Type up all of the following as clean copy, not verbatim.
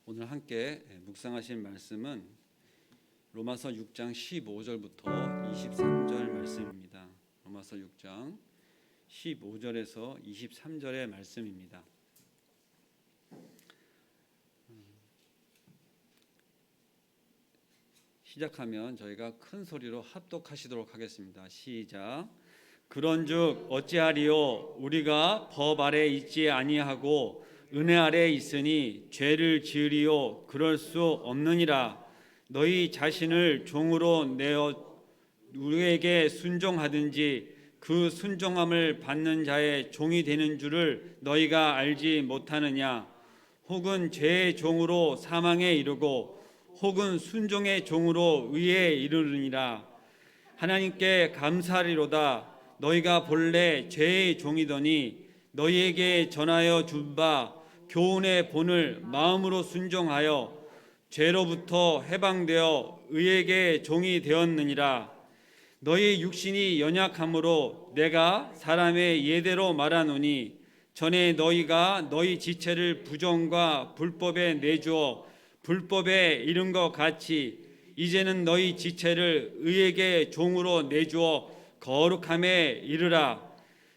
오늘 함께 묵상하실 말씀은 로마서 6장 15절부터 23절 말씀입니다. 로마서 6장 15절에서 23절의 말씀입니다. 시작하면 저희가 큰 소리로 합독하시도록 하겠습니다. 시작. 그런즉 어찌하리요? 우리가 법 아래 있지 아니하고 은혜 아래 있으니 죄를 지으리요? 그럴 수 없느니라. 너희 자신을 종으로 내어 우리에게 순종하든지 그 순종함을 받는 자의 종이 되는 줄을 너희가 알지 못하느냐? 혹은 죄의 종으로 사망에 이르고 혹은 순종의 종으로 의에 이르느니라. 하나님께 감사하리로다. 너희가 본래 죄의 종이더니 너희에게 전하여 준 바 교훈의 본을 마음으로 순종하여 죄로부터 해방되어 의에게 종이 되었느니라. 너희 육신이 연약함으로 내가 사람의 예대로 말하노니 전에 너희가 너희 지체를 부정과 불법에 내주어 불법에 이른 것 같이 이제는 너희 지체를 의에게 종으로 내주어 거룩함에 이르라.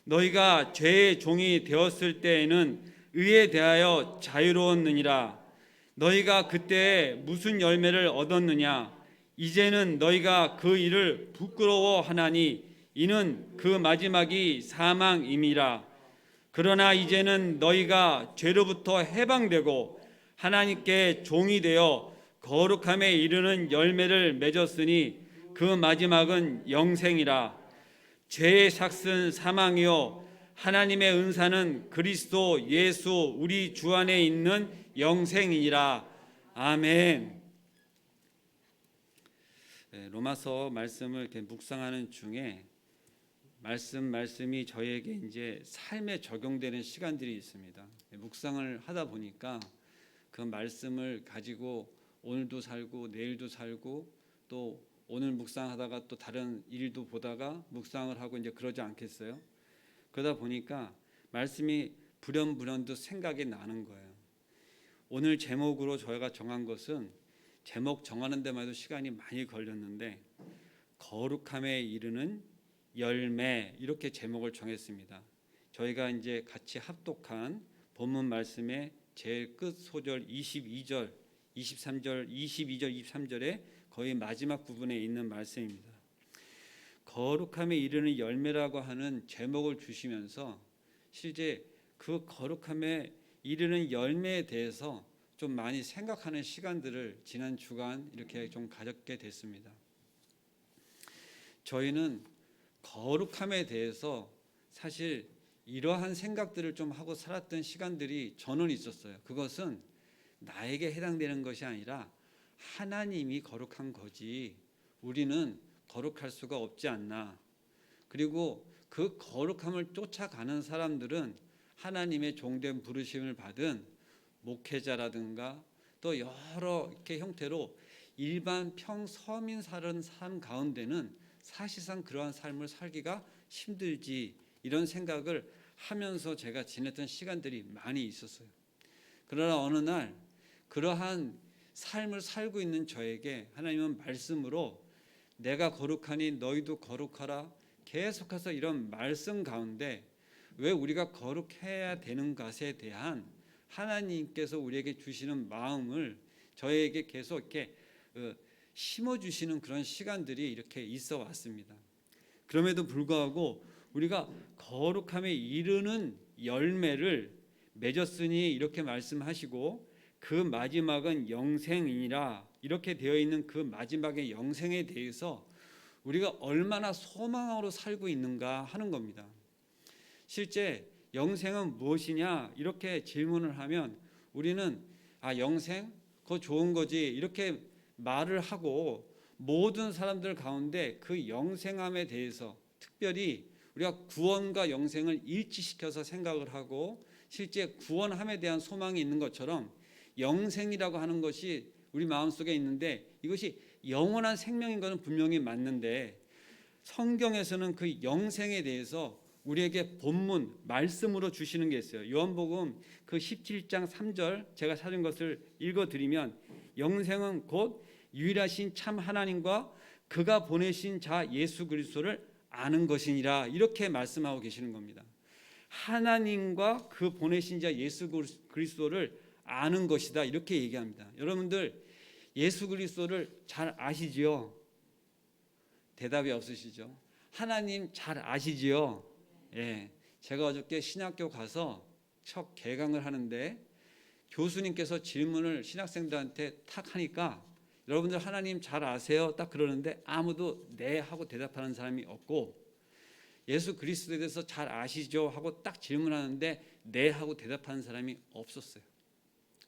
너희가 죄의 종이 되었을 때에는 의에 대하여 자유로웠느니라. 너희가 그때 무슨 열매를 얻었느냐? 이제는 너희가 그 일을 부끄러워하나니 이는 그 마지막이 사망임이라. 그러나 이제는 너희가 죄로부터 해방되고 하나님께 종이 되어 거룩함에 이르는 열매를 맺었으니 그 마지막은 영생이라. 죄의 삭은 사망이요 하나님의 은사는 그리스도 예수 우리 주 안에 있는 영생이니라. 아멘. 로마서 말씀을 이렇게 묵상하는 중에 말씀이 저에게 이제 삶에 적용되는 시간들이 있습니다. 묵상을 하다 보니까 그 말씀을 가지고 오늘도 살고 내일도 살고 또 오늘 묵상하다가 또 다른 일도 보다가 묵상을 하고 이제 그러지 않겠어요? 그러다 보니까 말씀이 불현불현도 생각이 나는 거예요. 오늘 제목으로 저희가 정한 것은 제목 정하는 데만 해도 시간이 많이 걸렸는데 거룩함에 이르는 열매 이렇게 제목을 정했습니다. 저희가 이제 같이 합독한 본문 말씀의 제일 끝 소절 22절, 23절, 22절, 23절에 거의 마지막 부분에 있는 말씀입니다. 거룩함에 이르는 열매라고 하는 제목을 주시면서 실제 그 거룩함에 이르는 열매에 대해서 좀 많이 생각하는 시간들을 지난 주간 이렇게 좀 가졌게 됐습니다. 저희는 거룩함에 대해서 사실 이러한 생각들을 좀 하고 살았던 시간들이 저는 있었어요. 그것은 나에게 해당되는 것이 아니라 하나님이 거룩한 거지 우리는 거룩할 수가 없지 않나. 그리고 그 거룩함을 쫓아가는 사람들은 하나님의 종된 부르심을 받은 목회자라든가 또 여러 이렇게 형태로 일반 평서민 사는 삶 가운데는 사실상 그러한 삶을 살기가 힘들지 이런 생각을 하면서 제가 지냈던 시간들이 많이 있었어요. 그러나 어느 날 그러한 삶을 살고 있는 저에게 하나님은 말씀으로 내가 거룩하니 너희도 거룩하라 계속해서 이런 말씀 가운데 왜 우리가 거룩해야 되는 것에 대한 하나님께서 우리에게 주시는 마음을 저에게 계속 이렇게 심어주시는 그런 시간들이 이렇게 있어 왔습니다. 그럼에도 불구하고 우리가 거룩함에 이르는 열매를 맺었으니 이렇게 말씀하시고 그 마지막은 영생이니라 이렇게 되어 있는 그 마지막의 영생에 대해서 우리가 얼마나 소망으로 살고 있는가 하는 겁니다. 실제 영생은 무엇이냐 이렇게 질문을 하면 우리는 영생? 그거 좋은 거지 이렇게 말을 하고 모든 사람들 가운데 그 영생함에 대해서 특별히 우리가 구원과 영생을 일치시켜서 생각을 하고 실제 구원함에 대한 소망이 있는 것처럼 영생이라고 하는 것이 우리 마음속에 있는데 이것이 영원한 생명인 것은 분명히 맞는데 성경에서는 그 영생에 대해서 우리에게 본문 말씀으로 주시는 게 있어요. 요한복음 그 17장 3절 제가 찾은 것을 읽어드리면 영생은 곧 유일하신 참 하나님과 그가 보내신 자 예수 그리스도를 아는 것이니라 이렇게 말씀하고 계시는 겁니다. 하나님과 그 보내신 자 예수 그리스도를 아는 것이다 이렇게 얘기합니다. 여러분들 예수 그리스도를 잘 아시지요? 대답이 없으시죠? 하나님 잘 아시지요? 예, 제가 어저께 신학교 가서 첫 개강을 하는데 교수님께서 질문을 신학생들한테 탁 하니까 여러분들 하나님 잘 아세요? 딱 그러는데 아무도 네 하고 대답하는 사람이 없고 예수 그리스도에 대해서 잘 아시죠? 하고 딱 질문하는데 네 하고 대답하는 사람이 없었어요.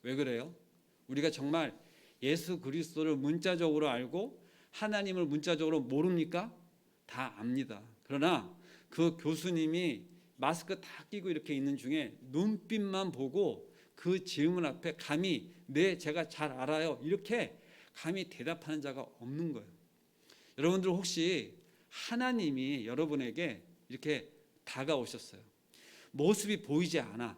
왜 그래요? 우리가 정말 예수 그리스도를 문자적으로 알고 하나님을 문자적으로 모릅니까? 다 압니다. 그러나 그 교수님이 마스크 다 끼고 이렇게 있는 중에 눈빛만 보고 그 질문 앞에 감히 네 제가 잘 알아요 이렇게 감히 대답하는 자가 없는 거예요. 여러분들 혹시 하나님이 여러분에게 이렇게 다가오셨어요. 모습이 보이지 않아.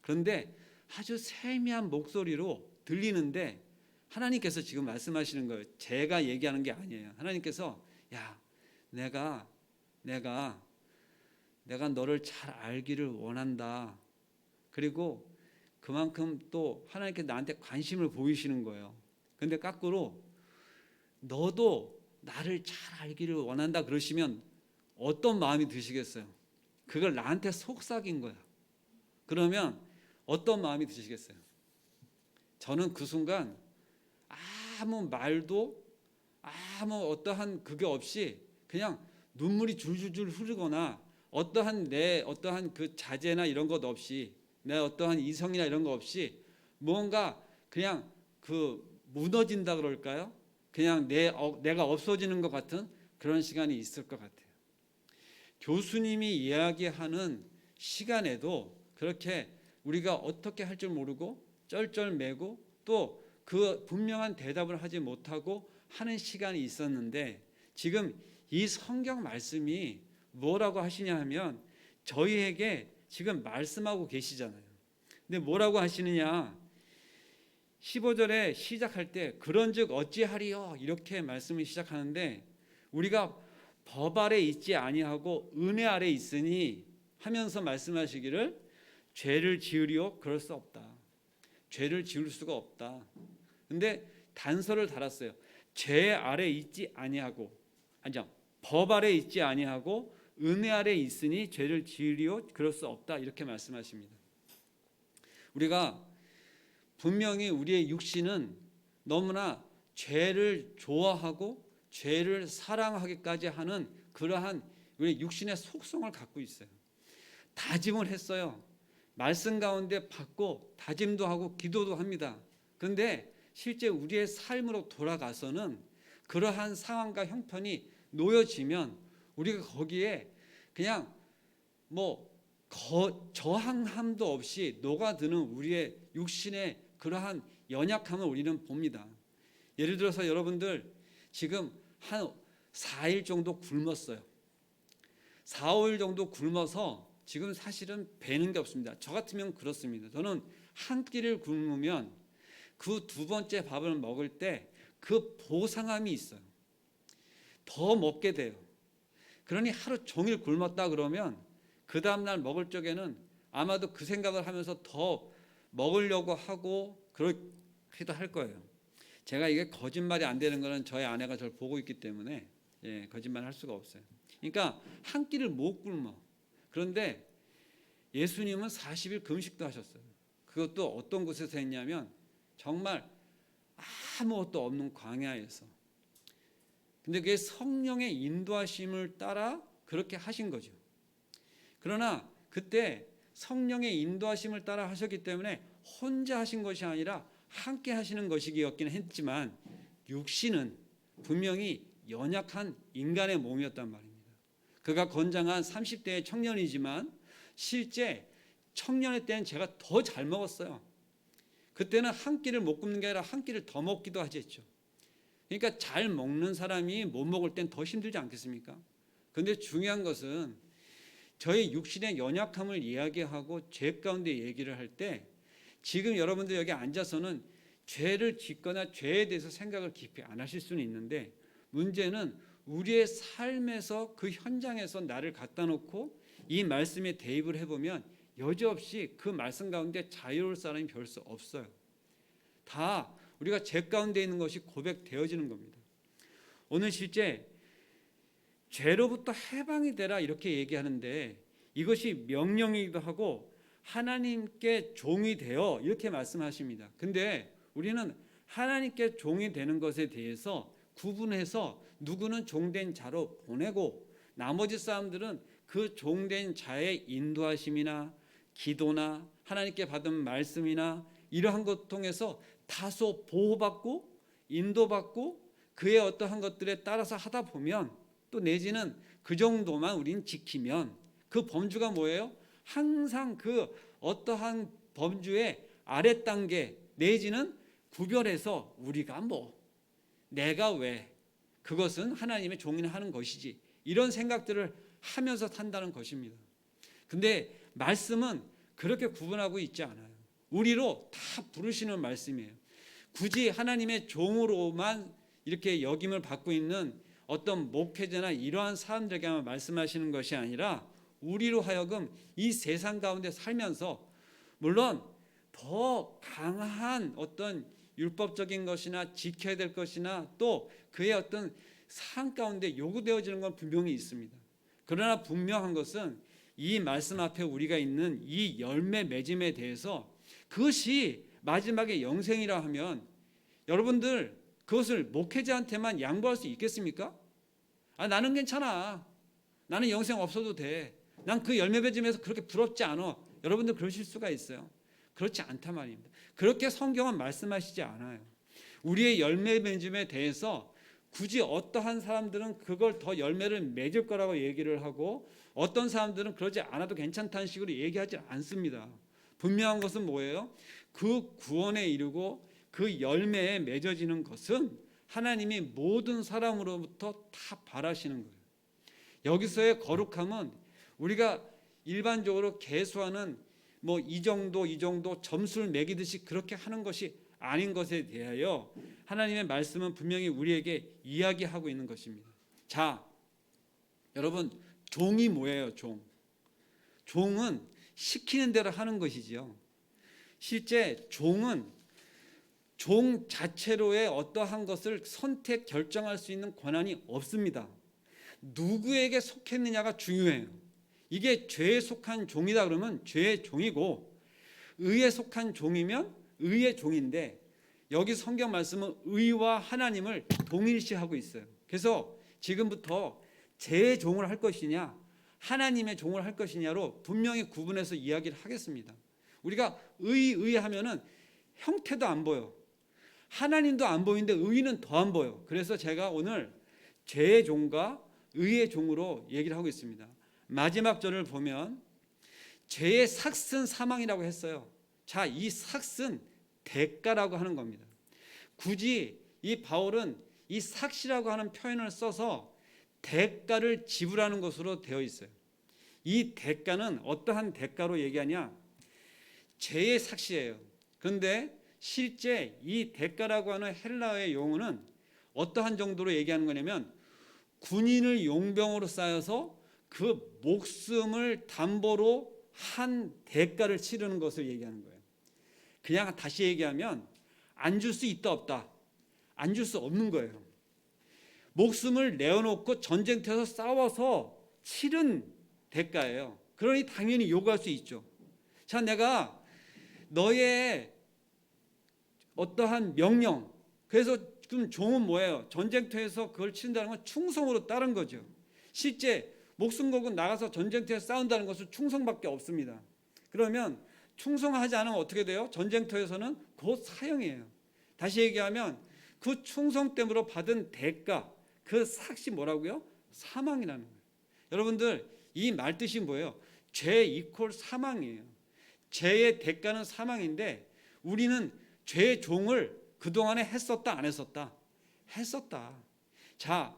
그런데 아주 세미한 목소리로 들리는데 하나님께서 지금 말씀하시는 거예요. 제가 얘기하는 게 아니에요. 하나님께서 야 내가 너를 잘 알기를 원한다. 그리고 그만큼 또 하나님께 나한테 관심을 보이시는 거예요. 근데 거꾸로 너도 나를 잘 알기를 원한다 그러시면 어떤 마음이 드시겠어요? 그걸 나한테 속삭인 거야. 그러면 어떤 마음이 드시겠어요? 저는 그 순간 아무 말도 아무 어떠한 그게 없이 그냥 눈물이 줄줄줄 흐르거나 어떠한 그 자제나 이런 것 없이 내 어떠한 이성이나 이런 거 없이 뭔가 그냥 그 무너진다 그럴까요? 그냥 내가 없어지는 것 같은 그런 시간이 있을 것 같아요. 교수님이 이야기하는 시간에도 그렇게 우리가 어떻게 할 줄 모르고 쩔쩔매고 또 그 분명한 대답을 하지 못하고 하는 시간이 있었는데 지금 이 성경 말씀이 뭐라고 하시냐 하면 저희에게 지금 말씀하고 계시잖아요. 근데 뭐라고 하시느냐 15절에 시작할 때 그런즉 어찌하리요 이렇게 말씀을 시작하는데 우리가 법 아래 있지 아니하고 은혜 아래 있으니 하면서 말씀하시기를 죄를 지으리요 그럴 수 없다. 죄를 지을 수가 없다. 근데 단서를 달았어요. 죄 아래 있지 아니하고 법 아래 있지 아니하고 은혜 아래 있으니 죄를 지으리요 그럴 수 없다 이렇게 말씀하십니다. 우리가 분명히 우리의 육신은 너무나 죄를 좋아하고 죄를 사랑하기까지 하는 그러한 우리 육신의 속성을 갖고 있어요. 다짐을 했어요. 말씀 가운데 받고 다짐도 하고 기도도 합니다. 그런데 실제 우리의 삶으로 돌아가서는 그러한 상황과 형편이 놓여지면 우리가 거기에 그냥 저항함도 없이 녹아드는 우리의 육신의 그러한 연약함을 우리는 봅니다. 예를 들어서 여러분들 지금 한 4일 정도 굶었어요. 4, 5일 정도 굶어서 지금 사실은 배는 게 없습니다. 저 같으면 그렇습니다. 저는 한 끼를 굶으면 그 두 번째 밥을 먹을 때 그 보상함이 있어요. 더 먹게 돼요. 그러니 하루 종일 굶었다 그러면 그 다음날 먹을 적에는 아마도 그 생각을 하면서 더 먹으려고 하고 그렇기도 할 거예요. 제가 이게 거짓말이 안 되는 거는 저희 아내가 저를 보고 있기 때문에 거짓말 할 수가 없어요. 그러니까 한 끼를 못 굶어. 그런데 예수님은 40일 금식도 하셨어요. 그것도 어떤 곳에서 했냐면 정말 아무것도 없는 광야에서. 근데 그게 성령의 인도하심을 따라 그렇게 하신 거죠. 그러나 그때 성령의 인도하심을 따라 하셨기 때문에 혼자 하신 것이 아니라 함께 하시는 것이었긴 했지만 육신은 분명히 연약한 인간의 몸이었단 말입니다. 그가 건장한 30대의 청년이지만 실제 청년의 때는 제가 더 잘 먹었어요. 그때는 한 끼를 못 굶는 게 아니라 한 끼를 더 먹기도 하셨죠. 그러니까 잘 먹는 사람이 못 먹을 땐 더 힘들지 않겠습니까? 그런데 중요한 것은 저희 육신의 연약함을 이야기하고 죄 가운데 얘기를 할 때 지금 여러분들 여기 앉아서는 죄를 짓거나 죄에 대해서 생각을 깊이 안 하실 수는 있는데 문제는 우리의 삶에서 그 현장에서 나를 갖다 놓고 이 말씀에 대입을 해보면 여지없이 그 말씀 가운데 자유로울 사람이 별수 없어요. 다 우리가 죄 가운데 있는 것이 고백되어지는 겁니다. 오늘 실제 죄로부터 해방이 되라 이렇게 얘기하는데 이것이 명령이기도 하고 하나님께 종이 되어 이렇게 말씀하십니다. 근데 우리는 하나님께 종이 되는 것에 대해서 구분해서 누구는 종된 자로 보내고 나머지 사람들은 그 종된 자의 인도하심이나 기도나 하나님께 받은 말씀이나 이러한 것 통해서 다소 보호받고 인도받고 그의 어떠한 것들에 따라서 하다 보면 또 내지는 그 정도만 우리는 지키면 그 범주가 뭐예요? 항상 그 어떠한 범주의 아래 단계 내지는 구별해서 우리가 내가 왜 그것은 하나님의 종이나 하는 것이지 이런 생각들을 하면서 산다는 것입니다. 근데 말씀은 그렇게 구분하고 있지 않아요. 우리로 다 부르시는 말씀이에요. 굳이 하나님의 종으로만 이렇게 역임을 받고 있는 어떤 목회자나 이러한 사람들에게만 말씀하시는 것이 아니라 우리로 하여금 이 세상 가운데 살면서 물론 더 강한 어떤 율법적인 것이나 지켜야 될 것이나 또 그의 어떤 삶 가운데 요구되어지는 건 분명히 있습니다. 그러나 분명한 것은 이 말씀 앞에 우리가 있는 이 열매 맺음에 대해서 그것이 마지막에 영생이라 하면 여러분들 그것을 목회자한테만 양보할 수 있겠습니까? 나는 괜찮아. 나는 영생 없어도 돼. 난 그 열매 맺음에서 그렇게 부럽지 않아. 여러분들 그러실 수가 있어요. 그렇지 않단 말입니다. 그렇게 성경은 말씀하시지 않아요. 우리의 열매 맺음에 대해서 굳이 어떠한 사람들은 그걸 더 열매를 맺을 거라고 얘기를 하고 어떤 사람들은 그러지 않아도 괜찮다는 식으로 얘기하지 않습니다. 분명한 것은 뭐예요? 그 구원에 이르고 그 열매에 맺어지는 것은 하나님이 모든 사람으로부터 다 바라시는 거예요. 여기서의 거룩함은 우리가 일반적으로 계수하는 이 정도 점수를 매기듯이 그렇게 하는 것이 아닌 것에 대하여 하나님의 말씀은 분명히 우리에게 이야기하고 있는 것입니다. 자, 여러분 종이 뭐예요? 종은 시키는 대로 하는 것이지요. 실제 종은 종 자체로의 어떠한 것을 선택 결정할 수 있는 권한이 없습니다. 누구에게 속했느냐가 중요해요. 이게 죄에 속한 종이다 그러면 죄의 종이고 의에 속한 종이면 의의 종인데 여기 성경 말씀은 의와 하나님을 동일시하고 있어요. 그래서 지금부터 제 종을 할 것이냐 하나님의 종을 할 것이냐로 분명히 구분해서 이야기를 하겠습니다. 우리가 의하면은 형태도 안 보여. 하나님도 안 보이는데 의는 더 안 보여. 그래서 제가 오늘 죄의 종과 의의 종으로 얘기를 하고 있습니다. 마지막 절을 보면 죄의 삭은 사망이라고 했어요. 자, 이 삭은 대가라고 하는 겁니다. 굳이 이 바울은 이 삭이라고 하는 표현을 써서 대가를 지불하는 것으로 되어 있어요. 이 대가는 어떠한 대가로 얘기하냐? 죄의 삭이에요. 그런데 실제 이 대가라고 하는 헬라어의 용어는 어떠한 정도로 얘기하는 거냐면 군인을 용병으로 쌓여서 그 목숨을 담보로 한 대가를 치르는 것을 얘기하는 거예요. 그냥 다시 얘기하면 안 줄 수 있다 없다. 안 줄 수 없는 거예요. 목숨을 내어놓고 전쟁터에서 싸워서 치른 대가예요. 그러니 당연히 요구할 수 있죠. 자, 내가 너의 어떠한 명령, 그래서 그럼 종은 뭐예요? 전쟁터에서 그걸 치른다는 건 충성으로 따른 거죠. 실제 목숨 걸고 나가서 전쟁터에서 싸운다는 것은 충성밖에 없습니다. 그러면 충성하지 않으면 어떻게 돼요? 전쟁터에서는 곧 사형이에요. 다시 얘기하면 그 충성 때문에 받은 대가, 그 삭이 뭐라고요? 사망이라는 거예요. 여러분들 이 말 뜻이 뭐예요? 죄 이퀄 사망이에요. 죄의 대가는 사망인데 우리는 죄의 종을 그동안에 했었다 안 했었다? 했었다. 자,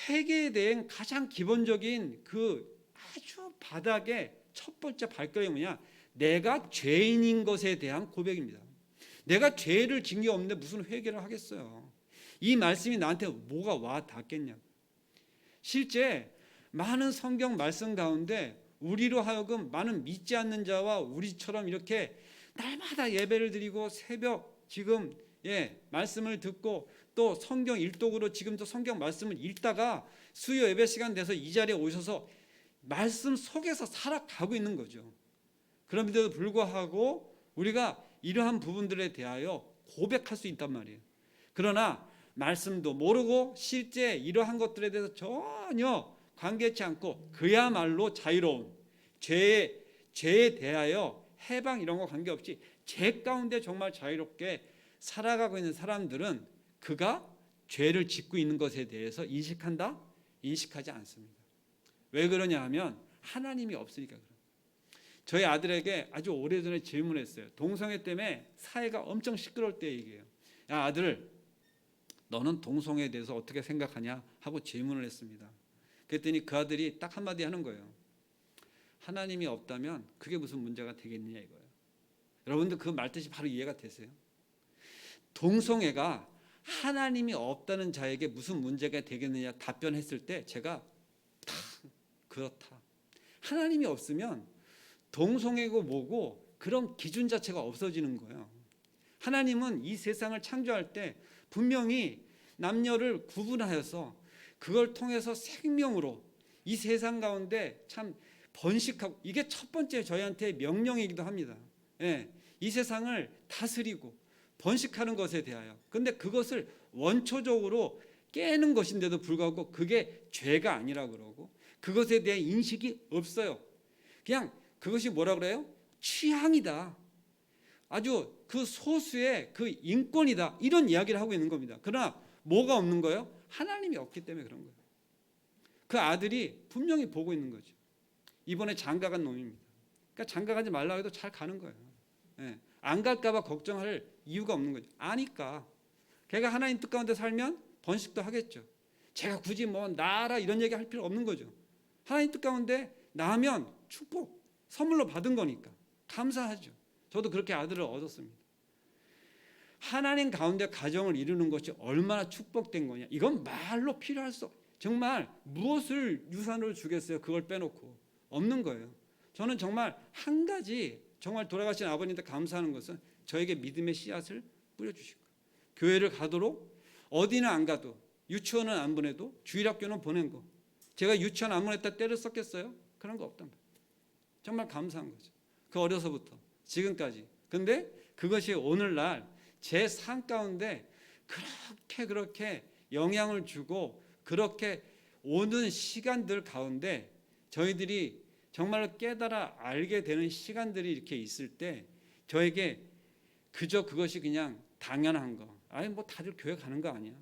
회개에 대한 가장 기본적인 그 아주 바닥에 첫 번째 발걸음이 뭐냐? 내가 죄인인 것에 대한 고백입니다. 내가 죄를 진 게 없는데 무슨 회개를 하겠어요. 이 말씀이 나한테 뭐가 와 닿겠냐. 실제 많은 성경 말씀 가운데 우리로 하여금 많은 믿지 않는 자와 우리처럼 이렇게 날마다 예배를 드리고 새벽 지금 말씀을 듣고 또 성경 일독으로 지금도 성경 말씀을 읽다가 수요 예배 시간 돼서 이 자리에 오셔서 말씀 속에서 살아가고 있는 거죠. 그럼에도 불구하고 우리가 이러한 부분들에 대하여 고백할 수 있단 말이에요. 그러나 말씀도 모르고 실제 이러한 것들에 대해서 전혀 관계치 않고 그야말로 자유로운 죄에 대하여 해방 이런 거 관계없이 죄 가운데 정말 자유롭게 살아가고 있는 사람들은 그가 죄를 짓고 있는 것에 대해서 인식한다? 인식하지 않습니다. 왜 그러냐 하면 하나님이 없으니까 그래요. 저희 아들에게 아주 오래전에 질문했어요. 동성애 때문에 사회가 엄청 시끄러울 때 얘기해요. 야 아들, 너는 동성애에 대해서 어떻게 생각하냐 하고 질문을 했습니다. 그랬더니 그 아들이 딱 한마디 하는 거예요. 하나님이 없다면 그게 무슨 문제가 되겠느냐 이거예요. 여러분들 그 말뜻이 바로 이해가 되세요? 동성애가 하나님이 없다는 자에게 무슨 문제가 되겠느냐 답변했을 때 제가 그렇다. 하나님이 없으면 동성애고 뭐고 그런 기준 자체가 없어지는 거예요. 하나님은 이 세상을 창조할 때 분명히 남녀를 구분하여서 그걸 통해서 생명으로 이 세상 가운데 참 번식하고 이게 첫 번째 저희한테 명령이기도 합니다. 이 세상을 다스리고 번식하는 것에 대하여. 근데 그것을 원초적으로 깨는 것인데도 불구하고 그게 죄가 아니라 그러고 그것에 대한 인식이 없어요. 그냥 그것이 뭐라 그래요? 취향이다. 아주 그 소수의 그 인권이다. 이런 이야기를 하고 있는 겁니다. 그러나 뭐가 없는 거예요? 하나님이 없기 때문에 그런 거예요. 그 아들이 분명히 보고 있는 거죠. 이번에 장가 간 놈입니다. 그러니까 장가 가지 말라고 해도 잘 가는 거예요. 안 갈까 봐 걱정할 이유가 없는 거죠. 아니까. 걔가 하나님 뜻 가운데 살면 번식도 하겠죠. 제가 굳이 뭐 나라 이런 얘기 할 필요 없는 거죠. 하나님 뜻 가운데 나면 축복, 선물로 받은 거니까 감사하죠. 저도 그렇게 아들을 얻었습니다. 하나님 가운데 가정을 이루는 것이 얼마나 축복된 거냐. 이건 말로 필요할 수 없어요. 정말 무엇을 유산으로 주겠어요. 그걸 빼놓고. 없는 거예요. 저는 정말 한 가지 정말 돌아가신 아버님한테 감사하는 것은 저에게 믿음의 씨앗을 뿌려주신 거예요. 교회를 가도록 어디는 안 가도 유치원은 안 보내도 주일학교는 보낸 거. 제가 유치원 안 보냈다 때를 썼겠어요? 그런 거 없단 말이에요. 정말 감사한 거죠. 그 어려서부터 지금까지. 근데 그것이 오늘날 제 삶 가운데 그렇게 영향을 주고 그렇게 오는 시간들 가운데 저희들이 정말 깨달아 알게 되는 시간들이 이렇게 있을 때 저에게 그저 그것이 그냥 당연한 거. 아니 뭐 다들 교회 가는 거 아니야.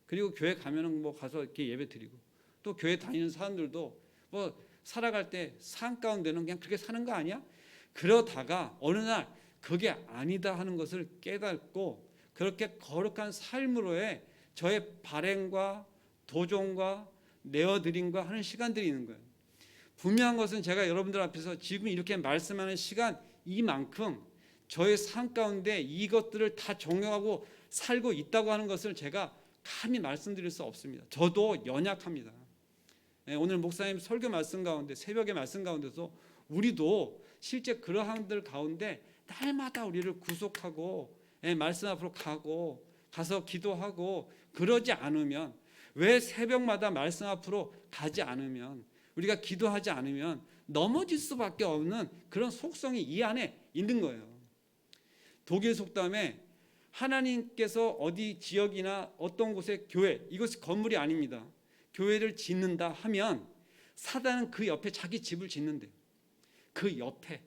그리고 교회 가면은 뭐 가서 이렇게 예배 드리고 또 교회 다니는 사람들도 뭐 살아갈 때 삶 가운데는 그냥 그렇게 사는 거 아니야? 그러다가 어느 날 그게 아니다 하는 것을 깨닫고 그렇게 거룩한 삶으로의 저의 발행과 도전과 내어드림과 하는 시간들이 있는 거예요. 분명한 것은 제가 여러분들 앞에서 지금 이렇게 말씀하는 시간 이만큼 저의 삶 가운데 이것들을 다 적용하고 살고 있다고 하는 것을 제가 감히 말씀드릴 수 없습니다. 저도 연약합니다. 오늘 목사님 설교 말씀 가운데 새벽의 말씀 가운데서 우리도 실제 그러한 들 가운데 날마다 우리를 구속하고 말씀 앞으로 가서 기도하고 그러지 않으면 왜 새벽마다 말씀 앞으로 가지 않으면 우리가 기도하지 않으면 넘어질 수밖에 없는 그런 속성이 이 안에 있는 거예요. 독일 속담에 하나님께서 어디 지역이나 어떤 곳에 교회, 이것이 건물이 아닙니다. 교회를 짓는다 하면 사단은 그 옆에 자기 집을 짓는데요. 그 옆에.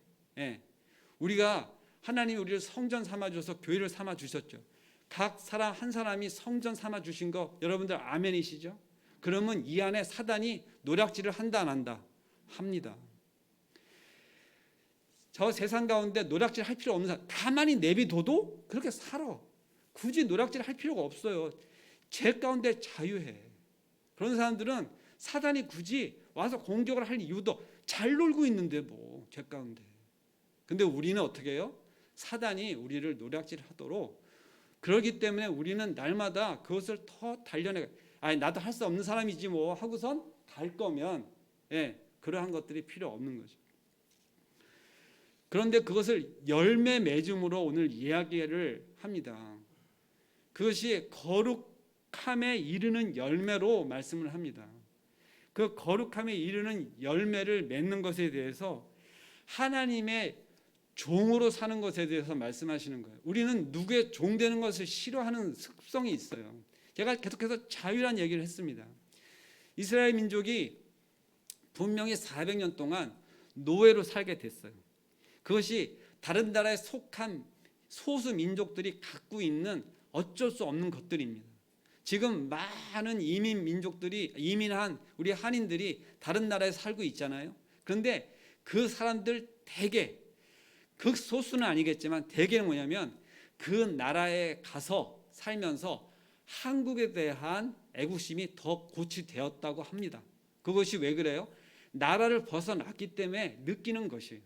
우리가 하나님이 우리를 성전 삼아주셔서 교회를 삼아주셨죠. 각 사람 한 사람이 성전 삼아주신 거 여러분들 아멘이시죠? 그러면 이 안에 사단이 노략질을 한다 안 한다? 합니다. 저 세상 가운데 노략질 할 필요 없는 사람 가만히 내비둬도 그렇게 살아. 굳이 노략질 할 필요가 없어요. 죄 가운데 자유해. 그런 사람들은 사단이 굳이 와서 공격을 할 이유도 잘 놀고 있는데 뭐 죄 가운데. 근데 우리는 어떻게 해요? 사단이 우리를 노략질하도록, 그러기 때문에 우리는 날마다 그것을 더 단련해. 아니 나도 할 수 없는 사람이지 뭐 하고선 갈 거면 그러한 것들이 필요 없는 거죠. 그런데 그것을 열매 맺음으로 오늘 이야기를 합니다. 그것이 거룩함에 이르는 열매로 말씀을 합니다. 그 거룩함에 이르는 열매를 맺는 것에 대해서 하나님의 종으로 사는 것에 대해서 말씀하시는 거예요. 우리는 누구의 종 되는 것을 싫어하는 습성이 있어요. 제가 계속해서 자유란 얘기를 했습니다. 이스라엘 민족이 분명히 400년 동안 노예로 살게 됐어요. 그것이 다른 나라에 속한 소수 민족들이 갖고 있는 어쩔 수 없는 것들입니다. 지금 많은 이민한 우리 한인들이 다른 나라에 살고 있잖아요. 그런데 그 사람들 대개, 극소수는 아니겠지만 대개는 뭐냐면 그 나라에 가서 살면서 한국에 대한 애국심이 더 고취되었다고 합니다. 그것이 왜 그래요? 나라를 벗어났기 때문에 느끼는 것이에요.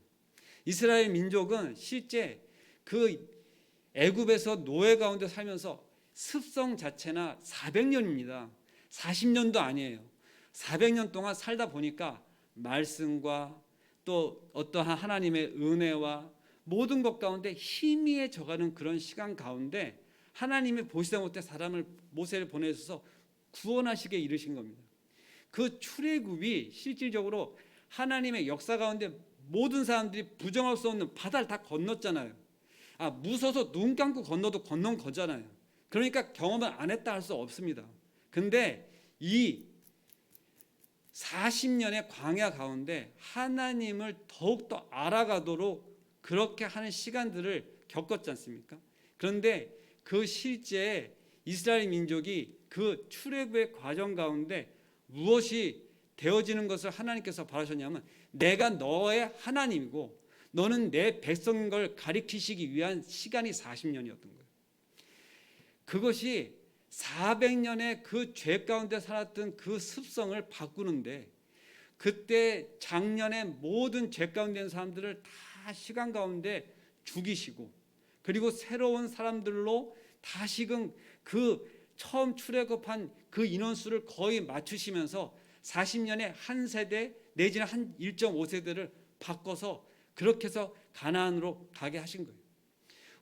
이스라엘 민족은 실제 그 애굽에서 노예 가운데 살면서 습성 자체나 400년입니다. 40년도 아니에요. 400년 동안 살다 보니까 말씀과 또 어떠한 하나님의 은혜와 모든 것 가운데 희미해져가는 그런 시간 가운데 하나님이 보시다 못해 모세를 보내셔서 구원하시게 이르신 겁니다. 그 출애굽이 실질적으로 하나님의 역사 가운데 모든 사람들이 부정할 수 없는 바다를 다 건넜잖아요. 무서워서 눈 감고 건너도 건넌 거잖아요. 그러니까 경험을 안 했다 할 수 없습니다. 근데 이 40년의 광야 가운데 하나님을 더욱더 알아가도록 그렇게 하는 시간들을 겪었지 않습니까? 그런데 그 실제 이스라엘 민족이 그 출애굽의 과정 가운데 무엇이 되어지는 것을 하나님께서 바라셨냐면 내가 너의 하나님이고 너는 내 백성인 걸 가리키시기 위한 시간이 40년이었던 거예요. 그것이 400년의 그 죄 가운데 살았던 그 습성을 바꾸는데 그때 작년에 모든 죄 가운데 있는 사람들을 다 시간 가운데 죽이시고 그리고 새로운 사람들로 다시금 그 처음 출애굽한 그 인원수를 거의 맞추시면서 40년에 한 세대 내지는 한 1.5세대를 바꿔서 그렇게 해서 가나안으로 가게 하신 거예요.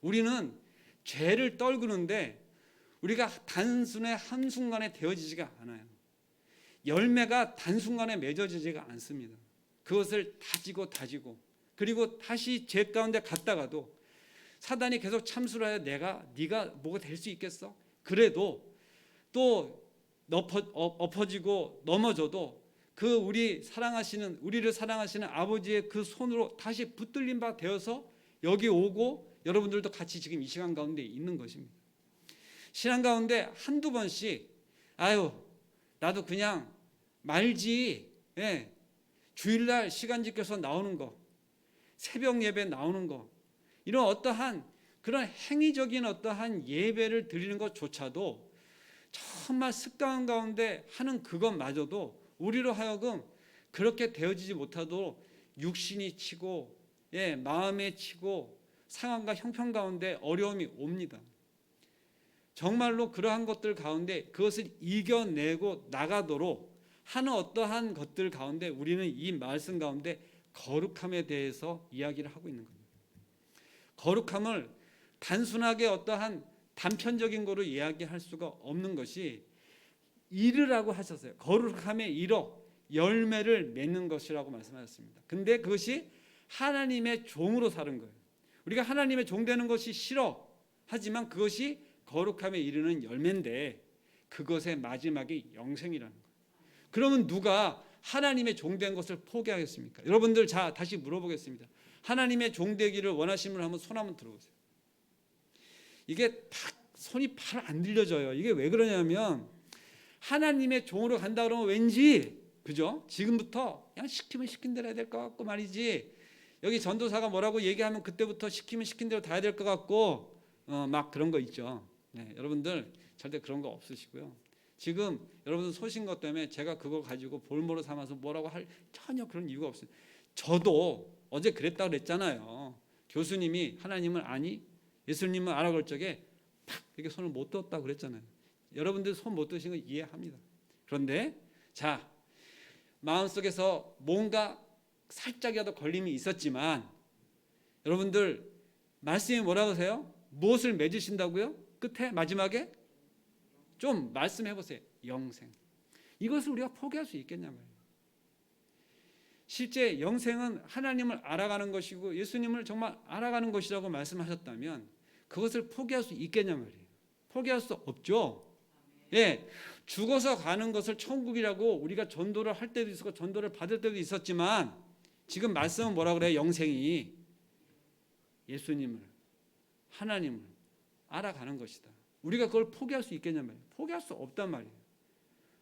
우리는 죄를 떨구는데 우리가 단순히 한순간에 되어지지가 않아요. 열매가 단순간에 맺어지지가 않습니다. 그것을 다지고 그리고 다시 죄 가운데 갔다가도 사단이 계속 참수를 하여 네가 뭐가 될 수 있겠어? 그래도 또 엎어지고 넘어져도 그 우리를 사랑하시는 아버지의 그 손으로 다시 붙들린 바 되어서 여기 오고 여러분들도 같이 지금 이 시간 가운데 있는 것입니다. 신앙 가운데 한두 번씩 나도 그냥 말지. 주일날 시간 지켜서 나오는 거, 새벽 예배 나오는 거, 이런 어떠한 그런 행위적인 어떠한 예배를 드리는 것조차도 정말 습관 가운데 하는 그것마저도 우리로 하여금 그렇게 되어지지 못하도록 육신이 치고 마음에 치고 상황과 형편 가운데 어려움이 옵니다. 정말로 그러한 것들 가운데 그것을 이겨내고 나가도록 하는 어떠한 것들 가운데 우리는 이 말씀 가운데 거룩함에 대해서 이야기를 하고 있는 겁니다. 거룩함을 단순하게 어떠한 단편적인 거로 이야기할 수가 없는 것이 이르라고 하셨어요. 거룩함에 이르 열매를 맺는 것이라고 말씀하셨습니다. 근데 그것이 하나님의 종으로 사는 거예요. 우리가 하나님의 종 되는 것이 싫어 하지만 그것이 거룩함에 이르는 열매인데 그것의 마지막이 영생이라는 거예요. 그러면 누가 하나님의 종 된 것을 포기하겠습니까? 여러분들 다시 물어보겠습니다. 하나님의 종 되기를 원하시면 한번 손 한번 들어보세요. 이게 손이 바로 안 들려져요. 이게 왜 그러냐면 하나님의 종으로 간다 그러면 왠지 그죠? 지금부터 그냥 시키면 시킨 대로 해야 될 것 같고 말이지. 여기 전도사가 뭐라고 얘기하면 그때부터 시키면 시킨 대로 다 해야 될 것 같고 막 그런 거 있죠. 여러분들 절대 그런 거 없으시고요. 지금 여러분들 소신 것 때문에 제가 그걸 가지고 볼모로 삼아서 뭐라고 할 전혀 그런 이유가 없어요. 저도 어제 그랬다고 그랬잖아요. 교수님이 하나님을 아니 예수님을 알아 그럴 적에 팍 이렇게 손을 못 떴다고 그랬잖아요. 여러분들 손 못 드신 거 이해합니다. 그런데 자, 마음속에서 뭔가 살짝이라도 걸림이 있었지만 여러분들 말씀이 뭐라고 하세요? 무엇을 맺으신다고요? 끝에 마지막에 좀 말씀해 보세요. 영생. 이것을 우리가 포기할 수 있겠냐 말이에요. 실제 영생은 하나님을 알아가는 것이고 예수님을 정말 알아가는 것이라고 말씀하셨다면 그것을 포기할 수 있겠냐 말이에요. 포기할 수 없죠. 예, 죽어서 가는 것을 천국이라고 우리가 전도를 할 때도 있었고 전도를 받을 때도 있었지만 지금 말씀은 뭐라 그래요? 영생이 예수님을 하나님을 알아가는 것이다. 우리가 그걸 포기할 수 있겠냐 말이에요. 포기할 수 없단 말이에요.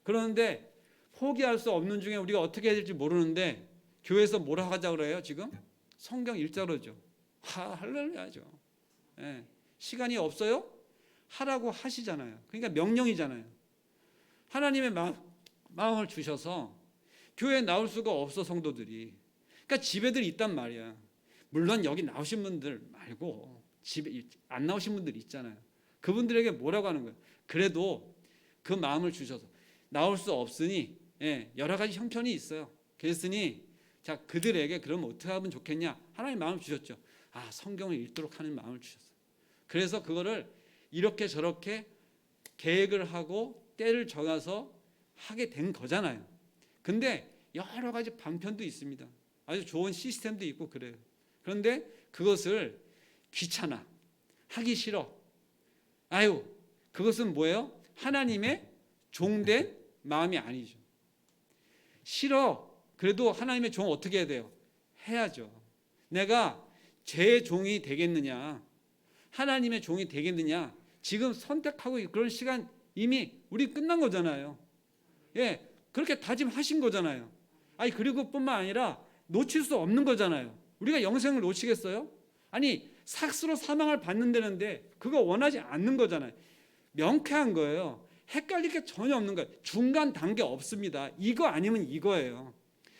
그런데 포기할 수 없는 중에 우리가 어떻게 해야 될지 모르는데 교회에서 뭐라 하자 그래요? 지금 성경 읽자로죠. 할렐루야죠. 예, 시간이 없어요? 하라고 하시잖아요. 그러니까 명령이잖아요. 하나님의 마음을 주셔서 교회에 나올 수가 없어 성도들이. 그러니까 집에들 있단 말이야. 물론 여기 나오신 분들 말고 집에 안 나오신 분들 있잖아요. 그분들에게 뭐라고 하는 거예요? 그래도 그 마음을 주셔서 나올 수 없으니 여러 가지 형편이 있어요. 그랬으니 자 그들에게 그럼 어떻게 하면 좋겠냐? 하나님 마음을 주셨죠. 성경을 읽도록 하는 마음을 주셨어요. 그래서 그거를 이렇게 저렇게 계획을 하고 때를 정해서 하게 된 거잖아요. 근데 여러 가지 방편도 있습니다. 아주 좋은 시스템도 있고 그래요. 그런데 그것을 귀찮아, 하기 싫어. 그것은 뭐예요? 하나님의 종된 마음이 아니죠. 싫어. 그래도 하나님의 종 어떻게 해야 돼요? 해야죠. 내가 죄의 종이 되겠느냐? 하나님의 종이 되겠느냐? 지금 선택하고 그런 시간 이미 우리 끝난 거잖아요. 예, 그렇게 다짐하신 거잖아요. 그리고 뿐만 아니라 놓칠 수 없는 거잖아요. 우리가 영생을 놓치겠어요? 삭스로 사망을 받는다는데 그거 원하지 않는 거잖아요. 명쾌한 거예요. 헷갈릴 게 전혀 없는 거예요. 중간 단계 없습니다. 이거 아니면 이거예요.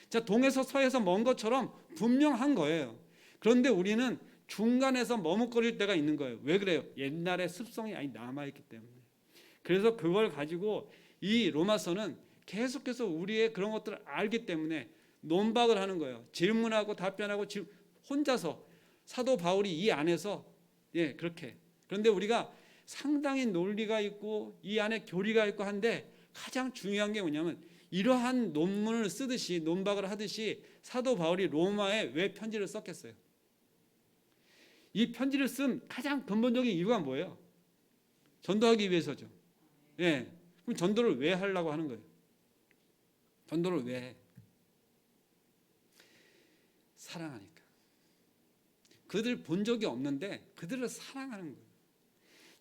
자, 동에서 서에서 먼 것처럼 분명한 거예요. 그런데 우리는 중간에서 머뭇거릴 때가 있는 거예요. 왜 그래요? 옛날의 습성이 남아있기 때문에. 그래서 그걸 가지고 이 로마서는 계속해서 우리의 그런 것들을 알기 때문에 논박을 하는 거예요. 질문하고 답변하고 혼자서 사도 바울이 이 안에서 그렇게. 그런데 우리가 상당히 논리가 있고 이 안에 교리가 있고 한데 가장 중요한 게 뭐냐면 이러한 논문을 쓰듯이 논박을 하듯이 사도 바울이 로마에 왜 편지를 썼겠어요? 이 편지를 쓴 가장 근본적인 이유가 뭐예요? 전도하기 위해서죠. 그럼 전도를 왜 하려고 하는 거예요? 전도를 왜 해? 사랑하니까. 그들 본 적이 없는데 그들을 사랑하는 거예요.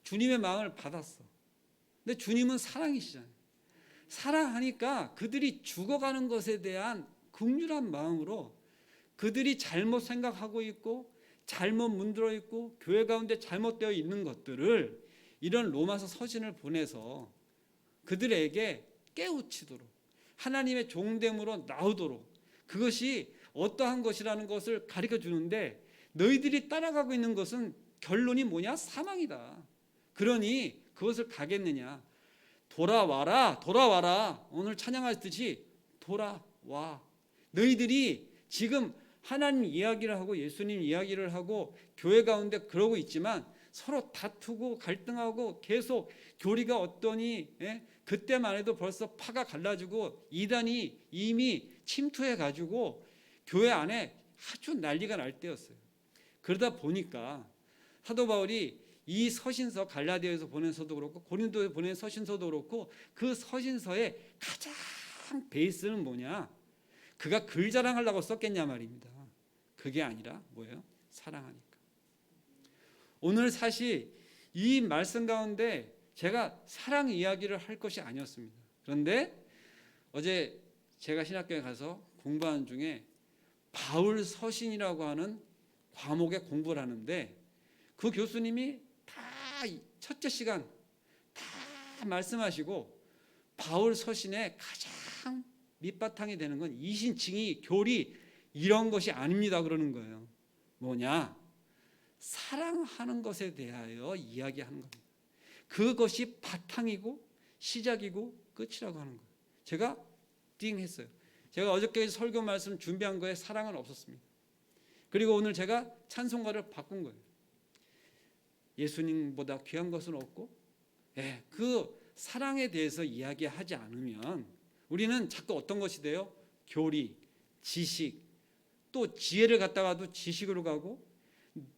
주님의 마음을 받았어. 근데 주님은 사랑이시잖아요. 사랑하니까 그들이 죽어가는 것에 대한 긍휼한 마음으로 그들이 잘못 생각하고 있고 잘못 문들어 있고 교회 가운데 잘못되어 있는 것들을 이런 로마서 서신을 보내서 그들에게 깨우치도록 하나님의 종됨으로 나오도록 그것이 어떠한 것이라는 것을 가르쳐 주는데 너희들이 따라가고 있는 것은 결론이 뭐냐? 사망이다. 그러니 그것을 가겠느냐? 돌아와라, 돌아와라. 오늘 찬양하듯이 돌아와. 너희들이 지금 하나님 이야기를 하고 예수님 이야기를 하고 교회 가운데 그러고 있지만 서로 다투고 갈등하고 계속 교리가 어떠니 그때만 해도 벌써 파가 갈라지고 이단이 이미 침투해 가지고 교회 안에 아주 난리가 날 때였어요. 그러다 보니까 사도 바울이 이 서신서 갈라디아에서 보낸 서도 그렇고 고린도에 보낸 서신서도 그렇고 그 서신서의 가장 베이스는 뭐냐? 그가 글 자랑하려고 썼겠냐 말입니다. 그게 아니라 뭐예요? 사랑하니까. 오늘 사실 이 말씀 가운데 제가 사랑 이야기를 할 것이 아니었습니다. 그런데 어제 제가 신학교에 가서 공부하는 중에 바울 서신이라고 하는 과목에 공부를 하는데 그 교수님이 다 첫째 시간 다 말씀하시고 바울 서신의 가장 밑바탕이 되는 건 이신칭의, 교리 이런 것이 아닙니다 그러는 거예요. 뭐냐? 사랑하는 것에 대하여 이야기하는 겁니다. 그것이 바탕이고 시작이고 끝이라고 하는 거예요. 제가 띵 했어요. 제가 어저께 설교 말씀 준비한 거에 사랑은 없었습니다. 그리고 오늘 제가 찬송가를 바꾼 거예요. 예수님보다 귀한 것은 없고, 그 사랑에 대해서 이야기하지 않으면 우리는 자꾸 어떤 것이 돼요? 교리, 지식, 또 지혜를 갖다가도 지식으로 가고,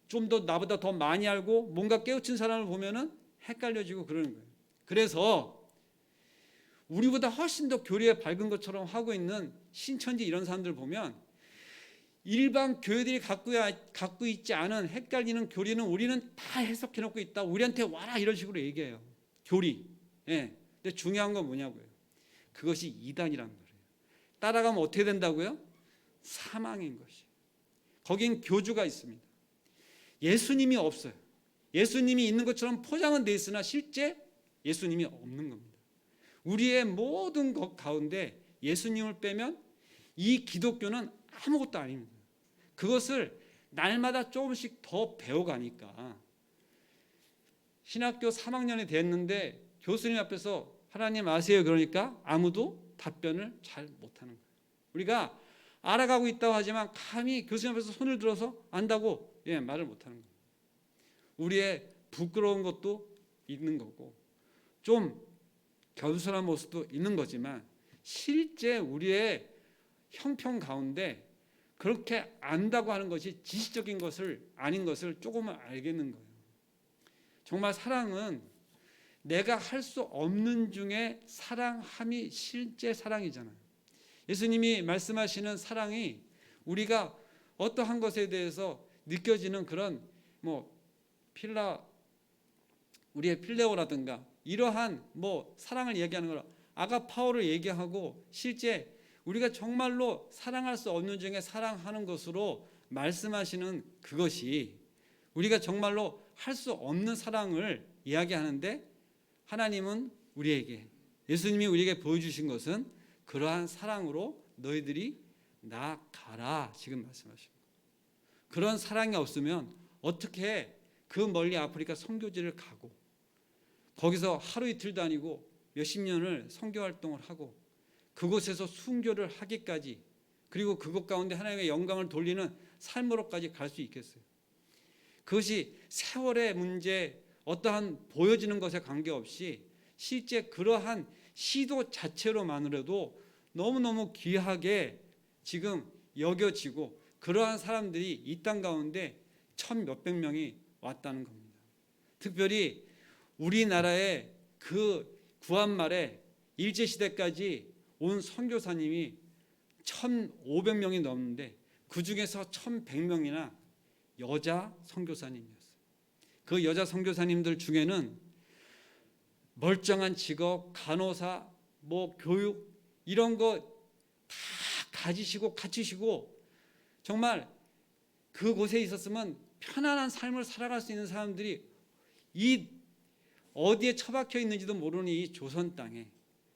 좀 더 나보다 더 많이 알고 뭔가 깨우친 사람을 보면은 헷갈려지고 그러는 거예요. 그래서 우리보다 훨씬 더 교리에 밝은 것처럼 하고 있는 신천지 이런 사람들 보면 일반 교회들이 갖고 있지 않은 헷갈리는 교리는 우리는 다 해석해 놓고 있다. 우리한테 와라 이런 식으로 얘기해요. 교리. 근데 중요한 건 뭐냐고요? 그것이 이단이란 말이에요. 따라가면 어떻게 된다고요? 사망인 것이. 거긴 교주가 있습니다. 예수님이 없어요. 예수님이 있는 것처럼 포장은 돼 있으나 실제 예수님이 없는 겁니다. 우리의 모든 것 가운데 예수님을 빼면 이 기독교는 아무것도 아닙니다. 그것을 날마다 조금씩 더 배워가니까 신학교 3학년이 됐는데 교수님 앞에서 하나님 아세요? 그러니까 아무도 답변을 잘 못하는 거예요. 우리가 알아가고 있다고 하지만 감히 교수님 앞에서 손을 들어서 안다고 말을 못하는 거예요. 우리의 부끄러운 것도 있는 거고 좀 겸손한 모습도 있는 거지만 실제 우리의 형편 가운데 그렇게 안다고 하는 것이 지식적인 것을 아닌 것을 조금은 알겠는 거예요. 정말 사랑은 내가 할 수 없는 중에 사랑함이 실제 사랑이잖아요. 예수님이 말씀하시는 사랑이 우리가 어떠한 것에 대해서 느껴지는 그런 우리의 필레오라든가 이러한 사랑을 얘기하는 걸 아가파오를 얘기하고 실제 우리가 정말로 사랑할 수 없는 중에 사랑하는 것으로 말씀하시는 그것이 우리가 정말로 할 수 없는 사랑을 이야기하는데 하나님은 우리에게 예수님이 우리에게 보여주신 것은 그러한 사랑으로 너희들이 나아가라 지금 말씀하십니다. 그런 사랑이 없으면 어떻게 그 멀리 아프리카 선교지를 가고 거기서 하루 이틀도 아니고 몇십 년을 선교 활동을 하고 그곳에서 순교를 하기까지 그리고 그것 가운데 하나님의 영광을 돌리는 삶으로까지 갈 수 있겠어요? 그것이 세월의 문제 어떠한 보여지는 것에 관계없이 실제 그러한 시도 자체로만으로도 너무너무 귀하게 지금 여겨지고 그러한 사람들이 이 땅 가운데 1,000몇백 명이 왔다는 겁니다. 특별히 우리나라의 그 구한말에 일제시대까지 온 선교사님이 1,500명이 넘는데 그 중에서 1,100명이나 여자 선교사님이었어요. 그 여자 선교사님들 중에는 멀쩡한 직업, 간호사, 교육 이런 거 다 가지시고 갖추시고 정말 그곳에 있었으면 편안한 삶을 살아갈 수 있는 사람들이 이 어디에 처박혀 있는지도 모르는 이 조선 땅에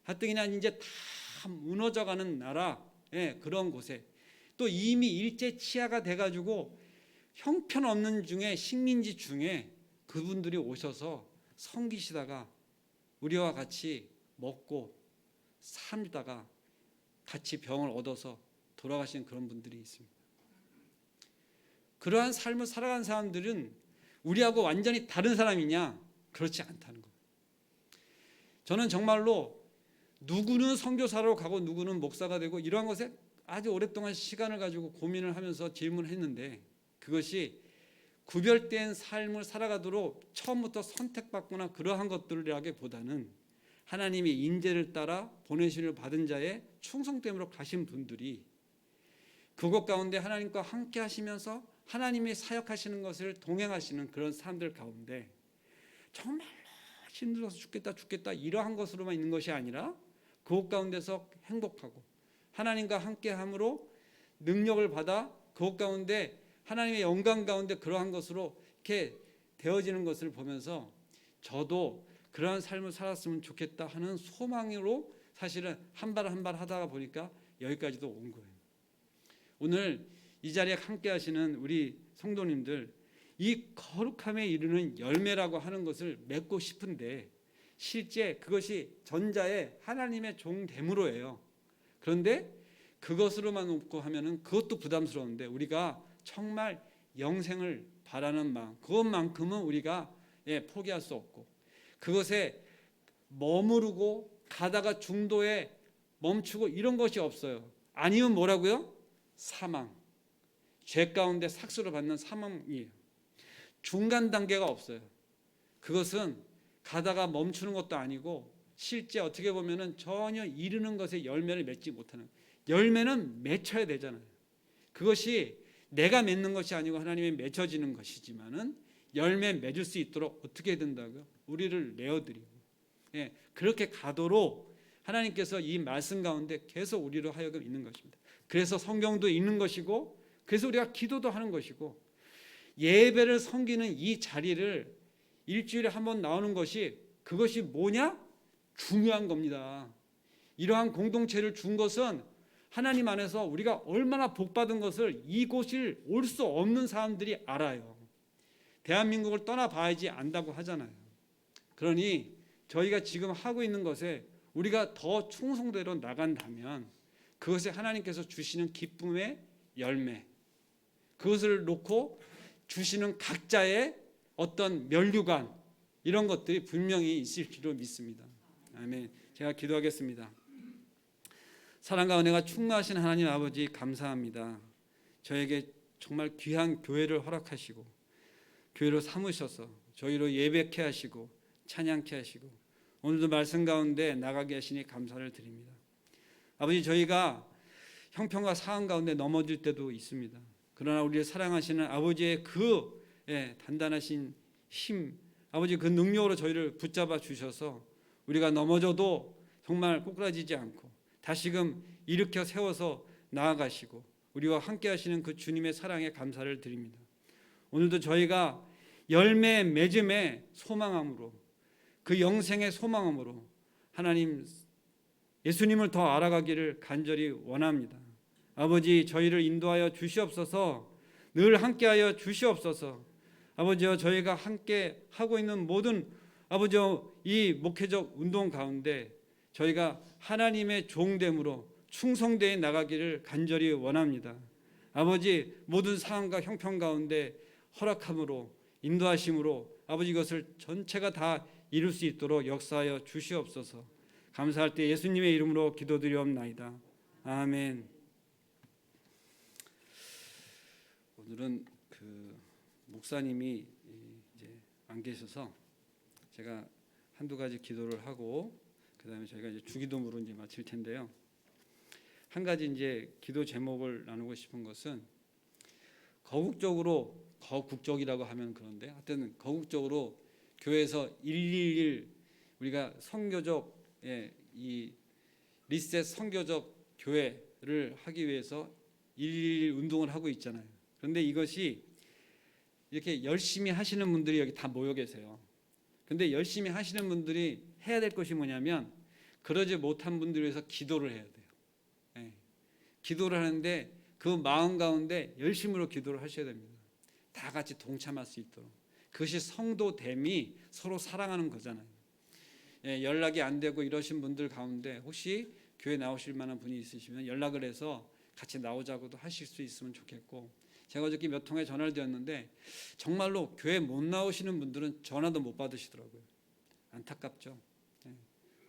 하여튼 그냥 이제 다 무너져가는 나라 그런 곳에 또 이미 일제 치하가 돼가지고 형편없는 중에 식민지 중에 그분들이 오셔서 섬기시다가 우리와 같이 먹고 살다가 같이 병을 얻어서 돌아가신 그런 분들이 있습니다. 그러한 삶을 살아간 사람들은 우리하고 완전히 다른 사람이냐? 그렇지 않다는 거예요. 저는 정말로 누구는 선교사로 가고 누구는 목사가 되고 이러한 것에 아주 오랫동안 시간을 가지고 고민을 하면서 질문을 했는데 그것이 구별된 삶을 살아가도록 처음부터 선택받거나 그러한 것들이라기보다는 하나님의 인재를 따라 보내심을 받은 자의 충성됨으로 가신 분들이 그것 가운데 하나님과 함께 하시면서 하나님이 사역하시는 것을 동행하시는 그런 사람들 가운데 정말로 힘들어서 죽겠다 이러한 것으로만 있는 것이 아니라 그것 가운데서 행복하고 하나님과 함께함으로 능력을 받아 그것 가운데 하나님의 영광 가운데 그러한 것으로 이렇게 되어지는 것을 보면서 저도 그러한 삶을 살았으면 좋겠다 하는 소망으로 사실은 한 발 한 발 하다가 보니까 여기까지도 온 거예요. 오늘 이 자리에 함께 하시는 우리 성도님들, 이 거룩함에 이르는 열매라고 하는 것을 맺고 싶은데 실제 그것이 전자의 하나님의 종됨으로 해요. 그런데 그것으로만 없고 하면은 그것도 부담스러운데 우리가 정말 영생을 바라는 마음, 그것만큼은 우리가 포기할 수 없고, 그것에 머무르고 가다가 중도에 멈추고 이런 것이 없어요. 아니면 뭐라고요? 사망, 죄 가운데 삭수를 받는 사망이에요. 중간 단계가 없어요. 그것은 가다가 멈추는 것도 아니고 실제 어떻게 보면은 전혀 이르는 것에 열매를 맺지 못하는, 열매는 맺혀야 되잖아요. 그것이 내가 맺는 것이 아니고 하나님이 맺어지는 것이지만은 열매 맺을 수 있도록 어떻게 된다고요? 우리를 내어드리고, 그렇게 가도록 하나님께서 이 말씀 가운데 계속 우리로 하여금 있는 것입니다. 그래서 성경도 읽는 것이고, 그래서 우리가 기도도 하는 것이고, 예배를 섬기는 이 자리를 일주일에 한 번 나오는 것이, 그것이 뭐냐? 중요한 겁니다. 이러한 공동체를 준 것은 하나님 안에서 우리가 얼마나 복받은 것을 이곳을 올 수 없는 사람들이 알아요. 대한민국을 떠나봐야지 안다고 하잖아요. 그러니 저희가 지금 하고 있는 것에 우리가 더 충성대로 나간다면 그것이 하나님께서 주시는 기쁨의 열매, 그것을 놓고 주시는 각자의 어떤 면류관, 이런 것들이 분명히 있을 줄로 믿습니다. 아멘. 제가 기도하겠습니다. 사랑과 은혜가 충만하신 하나님 아버지, 감사합니다. 저에게 정말 귀한 교회를 허락하시고 교회로 삼으셔서 저희로 예배케 하시고 찬양케 하시고 오늘도 말씀 가운데 나가게 하시니 감사를 드립니다. 아버지, 저희가 형편과 상황 가운데 넘어질 때도 있습니다. 그러나 우리를 사랑하시는 아버지의 그 단단하신 힘, 아버지 그 능력으로 저희를 붙잡아 주셔서 우리가 넘어져도 정말 꼬꾸라지지 않고 다시금 일으켜 세워서 나아가시고 우리와 함께 하시는 그 주님의 사랑에 감사를 드립니다. 오늘도 저희가 열매 맺음의 소망함으로, 그 영생의 소망함으로 하나님 예수님을 더 알아가기를 간절히 원합니다. 아버지, 저희를 인도하여 주시옵소서. 늘 함께하여 주시옵소서. 아버지여, 저희가 함께 하고 있는 모든 아버지여 이 목회적 운동 가운데 저희가 하나님의 종됨으로 충성되어 나가기를 간절히 원합니다. 아버지, 모든 상황과 형편 가운데 허락함으로 인도하심으로 아버지 이것을 전체가 다 이룰 수 있도록 역사하여 주시옵소서. 감사할 때 예수님의 이름으로 기도드리옵나이다. 아멘. 오늘은 그 목사님이 이제 안 계셔서 제가 한두 가지 기도를 하고 그다음에 저희가 이제 주기도문으로 이제 마칠 텐데요. 한 가지 이제 기도 제목을 나누고 싶은 것은 거국적이라고 하면 그런데 하여튼 거국적으로 교회에서 111 우리가 선교적 이 리셋 선교적 교회를 하기 위해서 111 운동을 하고 있잖아요. 그런데 이것이 이렇게 열심히 하시는 분들이 여기 다 모여 계세요. 근데 열심히 하시는 분들이 해야 될 것이 뭐냐면 그러지 못한 분들을 위해서 기도를 해야 돼요. 기도를 하는데 그 마음 가운데 열심으로 기도를 하셔야 됩니다. 다 같이 동참할 수 있도록. 그것이 성도됨이 서로 사랑하는 거잖아요. 연락이 안 되고 이러신 분들 가운데 혹시 교회 나오실 만한 분이 있으시면 연락을 해서 같이 나오자고도 하실 수 있으면 좋겠고, 제가 어저께 몇 통에 전화를 드렸는데 정말로 교회 못 나오시는 분들은 전화도 못 받으시더라고요. 안타깝죠.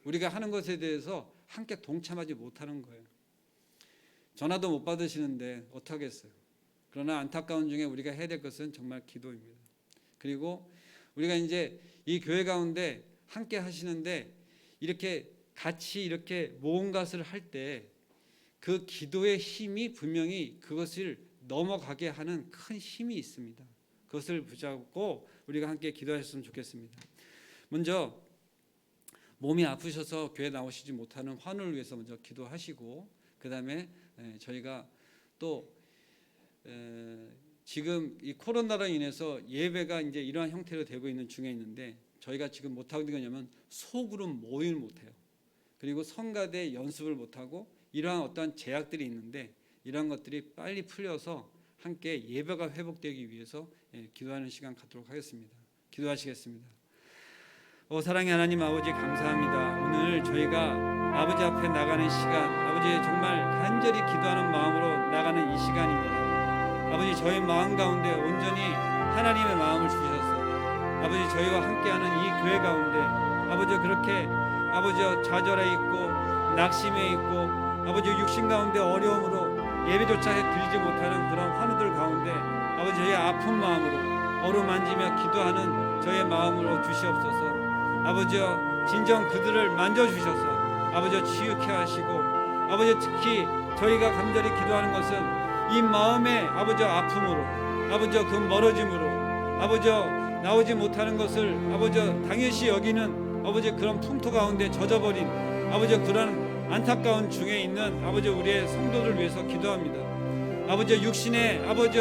우리가 하는 것에 대해서 함께 동참하지 못하는 거예요. 전화도 못 받으시는데 어떡하겠어요. 그러나 안타까운 중에 우리가 해야 될 것은 정말 기도입니다. 그리고 우리가 이제 이 교회 가운데 함께 하시는데 이렇게 같이 이렇게 모은 것을 할 때 그 기도의 힘이 분명히 그것을 넘어가게 하는 큰 힘이 있습니다. 그것을 붙잡고 우리가 함께 기도하셨으면 좋겠습니다. 먼저 몸이 아프셔서 교회 나오시지 못하는 환우를 위해서 먼저 기도하시고, 그 다음에 저희가 또 지금 이 코로나로 인해서 예배가 이제 이러한 형태로 되고 있는 중에 있는데 저희가 지금 못하고 있는 게 뭐냐면 소그룹 모임을 못해요. 그리고 성가대 연습을 못하고 이러한 어떤 제약들이 있는데 이러한 것들이 빨리 풀려서 함께 예배가 회복되기 위해서 기도하는 시간 갖도록 하겠습니다. 기도하시겠습니다. 사랑의 하나님 아버지 감사합니다. 오늘 저희가 아버지 앞에 나가는 시간, 아버지 정말 간절히 기도하는 마음으로 나가는 이 시간입니다. 아버지 저희 마음 가운데 온전히 하나님의 마음을 주셔서 아버지 저희와 함께하는 이 교회 가운데 아버지 그렇게 아버지 좌절해 있고 낙심해 있고 아버지 육신 가운데 어려움으로 예배조차 드리지 못하는 그런 환우들 가운데 아버지 저희의 아픈 마음으로 어루만지며 기도하는 저의 마음으로 주시옵소서. 아버지여 진정 그들을 만져주셔서 아버지여 치유케 하시고 아버지 특히 저희가 간절히 기도하는 것은 이 마음의 아버지여 아픔으로 아버지여 그 멀어짐으로 아버지여 나오지 못하는 것을 아버지여 당연시 여기는 아버지 그런 풍토 가운데 젖어버린 아버지여 그런 안타까운 중에 있는 아버지 우리의 성도를 위해서 기도합니다. 아버지 육신의 아버지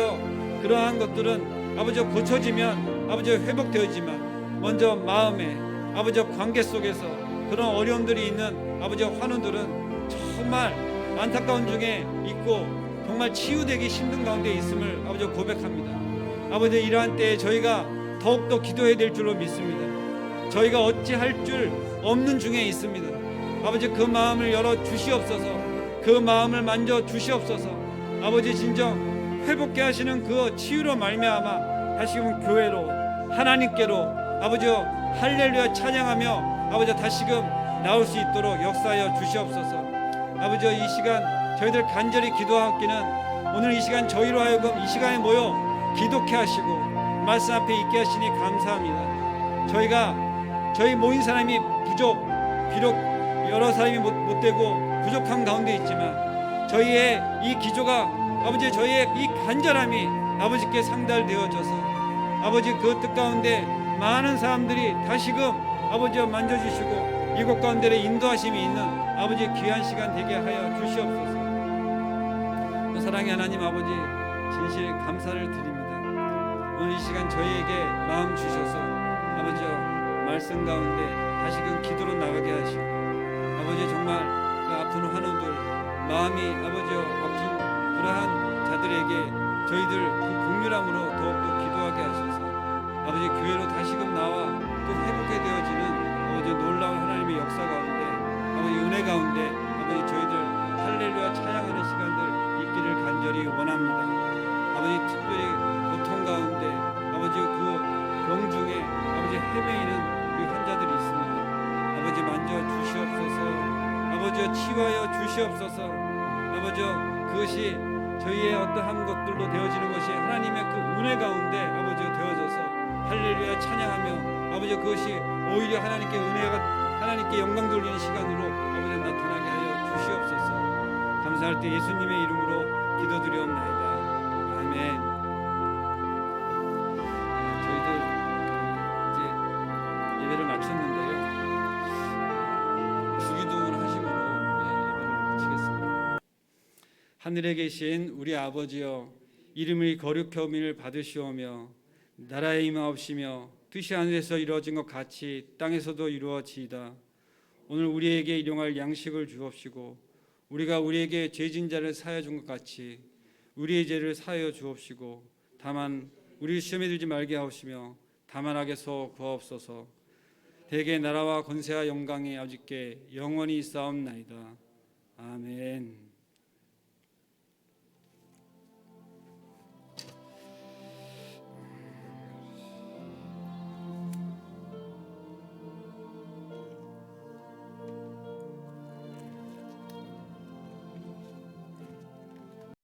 그러한 것들은 아버지 고쳐지면 아버지 회복되어지만 먼저 마음에 아버지 관계 속에서 그런 어려움들이 있는 아버지 환우들은 정말 안타까운 중에 있고 정말 치유되기 힘든 가운데 있음을 아버지 고백합니다. 아버지 이러한 때에 저희가 더욱더 기도해야 될 줄로 믿습니다. 저희가 어찌할 줄 없는 중에 있습니다. 아버지 그 마음을 열어 주시옵소서. 그 마음을 만져 주시옵소서. 아버지 진정 회복케 하시는 그 치유로 말미암아 다시금 교회로 하나님께로 아버지여 할렐루야 찬양하며 아버지 다시금 나올 수 있도록 역사하여 주시옵소서. 아버지여 이 시간 저희들 간절히 기도하기는 오늘 이 시간 저희로 하여금 이 시간에 모여 기도케 하시고 말씀 앞에 있게 하시니 감사합니다. 저희 모인 사람이 비록 여러 사람이 못 되고 부족한 가운데 있지만 저희의 이 기조가 아버지 저희의 이 간절함이 아버지께 상달되어져서 아버지 그 뜻 가운데 많은 사람들이 다시금 아버지여 만져주시고 이곳 가운데 인도하심이 있는 아버지 귀한 시간 되게 하여 주시옵소서. 사랑의 하나님 아버지 진실 감사를 드립니다. 오늘 이 시간 저희에게 마음 주셔서 아버지여 말씀 가운데 다시금 기도로 나가게 하시고 아버지 정말 그 아픈 환우들 마음이 아버지여 아픈 그러한 자들에게 저희들 그 긍휼함으로 더욱더 기도하게 하셔서 아버지 교회로 다시금 나와 또 회복해 되어지는 아버지 놀라운 하나님의 역사 가운데 아버지 은혜 가운데 아버지 저희들 할렐루야 찬양하는 시간들 있기를 간절히 원합니다. 아버지 특별히 고통 가운데 아버지 그 병 중에 아버지 헤매이는 우리 환자들이 있습니다. 아버지 만져 주시옵소서. 아버지여 치유하여 주시옵소서. 아버지여 그것이 저희의 어떠한 것들로 되어지는 것이 하나님의 그 은혜 가운데 아버지여 되어져서 할렐루야 찬양하며 아버지 그것이 오히려 하나님께 은혜가 하나님께 영광 돌리는 시간으로 아버지 나타나게 하여 주시옵소서. 감사할 때 예수님의 이름으로 기도드리옵나이다. 아멘. 저희들 이제 예배를 마쳤는데요. 주기도문 하심으로 예배를 마치겠습니다. 하늘에 계신 우리 아버지여 이름이 거룩함을 받으시오며 나라의 임하옵시며 뜻이 하늘에서 이루어진 것 같이 땅에서도 이루어지이다. 오늘 우리에게 일용할 양식을 주옵시고 우리가 우리에게 죄진 자를 사하여 준 것 같이 우리의 죄를 사하여 주옵시고 다만 우리 시험에 들지 말게 하옵시며 다만 악에서 구하옵소서. 대개 나라와 권세와 영광이 아버지께 영원히 있사옵나이다. 아멘.